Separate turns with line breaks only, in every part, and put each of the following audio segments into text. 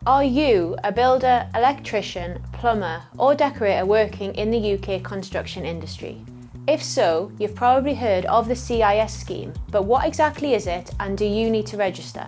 Are you a builder, electrician, plumber, or decorator working in the UK construction industry? If so, you've probably heard of the CIS scheme, but what exactly is it and do you need to register?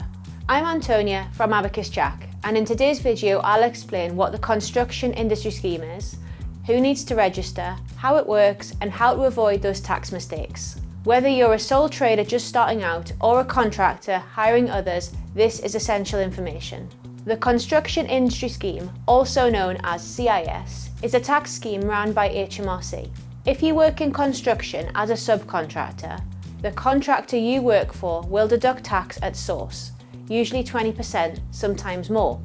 I'm Antonia from Abacus Jack, and in today's video I'll explain what the construction industry scheme is, who needs to register, how it works, and how to avoid those tax mistakes. Whether you're a sole trader just starting out or a contractor hiring others, this is essential information. The Construction Industry Scheme, also known as CIS, is a tax scheme run by HMRC. If you work in construction as a subcontractor, the contractor you work for will deduct tax at source, usually 20%, sometimes more,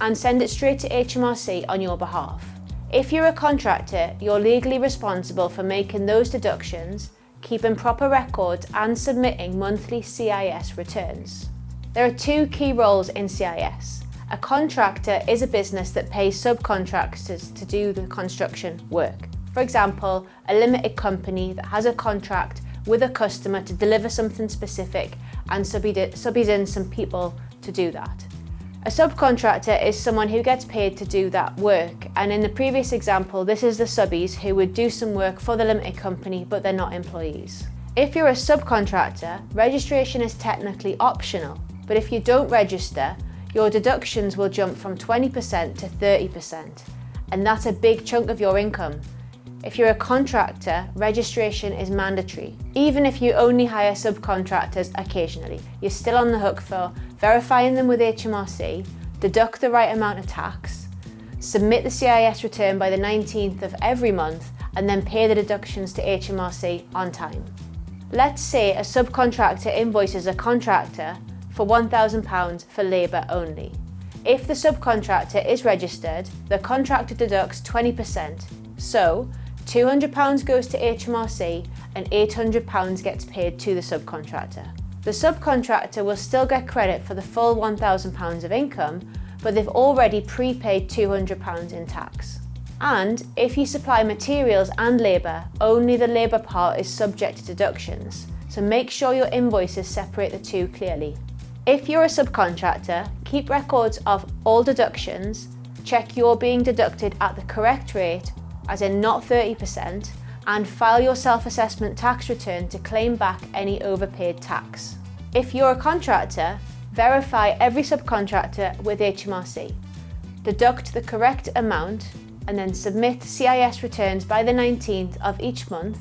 and send it straight to HMRC on your behalf. If you're a contractor, you're legally responsible for making those deductions, keeping proper records, and submitting monthly CIS returns. There are two key roles in CIS. A contractor is a business that pays subcontractors to do the construction work. For example, a limited company that has a contract with a customer to deliver something specific and subbies in some people to do that. A subcontractor is someone who gets paid to do that work, and in the previous example, this is the subbies who would do some work for the limited company, but they're not employees. If you're a subcontractor, registration is technically optional, but if you don't register, your deductions will jump from 20% to 30%, and that's a big chunk of your income. If you're a contractor, registration is mandatory. Even if you only hire subcontractors occasionally, you're still on the hook for verifying them with HMRC, deduct the right amount of tax, submit the CIS return by the 19th of every month, and then pay the deductions to HMRC on time. Let's say a subcontractor invoices a contractor for £1,000 for labour only. If the subcontractor is registered, the contractor deducts 20%, so £200 goes to HMRC and £800 gets paid to the subcontractor. The subcontractor will still get credit for the full £1,000 of income, but they've already prepaid £200 in tax. And if you supply materials and labour, only the labour part is subject to deductions, so make sure your invoices separate the two clearly. If you're a subcontractor, keep records of all deductions, check you're being deducted at the correct rate, as in not 30%, and file your self-assessment tax return to claim back any overpaid tax. If you're a contractor, verify every subcontractor with HMRC. Deduct the correct amount and then submit CIS returns by the 19th of each month,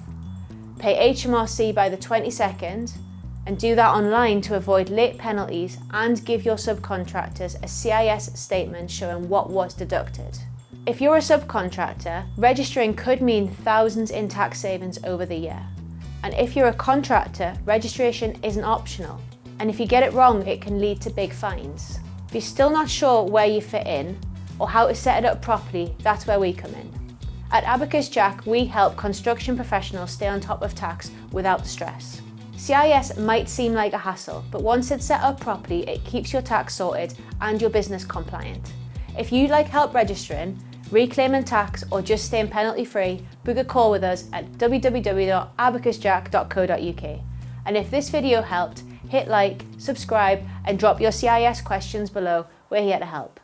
pay HMRC by the 22nd, and do that online to avoid late penalties and give your subcontractors a CIS statement showing what was deducted. If you're a subcontractor, registering could mean thousands in tax savings over the year. And if you're a contractor, registration isn't optional. And if you get it wrong, it can lead to big fines. If you're still not sure where you fit in or how to set it up properly, that's where we come in. At Abacus Jack, we help construction professionals stay on top of tax without the stress. CIS might seem like a hassle, but once it's set up properly, it keeps your tax sorted and your business compliant. If you'd like help registering, reclaiming tax, or just staying penalty free, book a call with us at www.abacusjack.co.uk. And if this video helped, hit like, subscribe, and drop your CIS questions below. We're here to help.